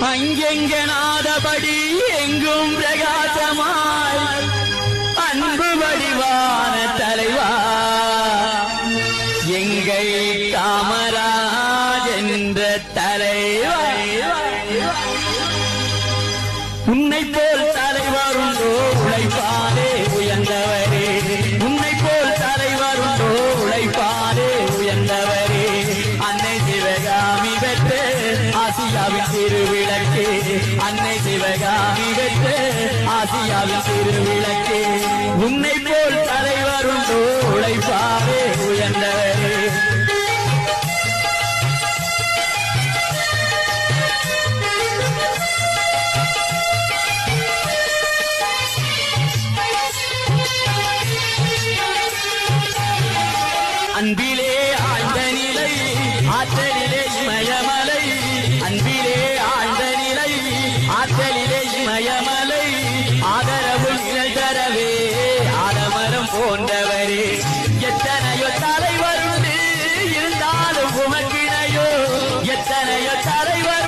அங்கெங்கனாதபடி எங்கும் பிரகாசமாய் அன்பு வடிவான தலைவா எங்கள் காமராஜ் என்ற தலைவா உன்னை போல் தலைவர் உண்டோ உழைப்பாரே உயர்ந்தவரே உன்னை போல் தலைவர் உண்டோ உழைப்பாரே உயர்ந்தவரே அன்னை சிவகாமி பெற்ற ஆசியாவின் திருவிளக்கே அன்னை சிவகாமி பெற்ற ஆசியாவின் திருவிளக்கே உன்னை போல் தலைவர் உண்டோ உழைப்பாரே உயர்ந்தவரே அன்பிலே ஆழ்ந்த நிலை ஆற்றலிலே இமயமலை அன்பிலே ஆழ்ந்த நிலை ஆற்றலிலே இமயமலை ஆதரவு நிழல் தரவே ஆலமரம் போன்றவரே எத்தனையோ தலைவர் உண்டு இருந்தாலும் உமக்கிணையோ எத்தனையோ தலைவர்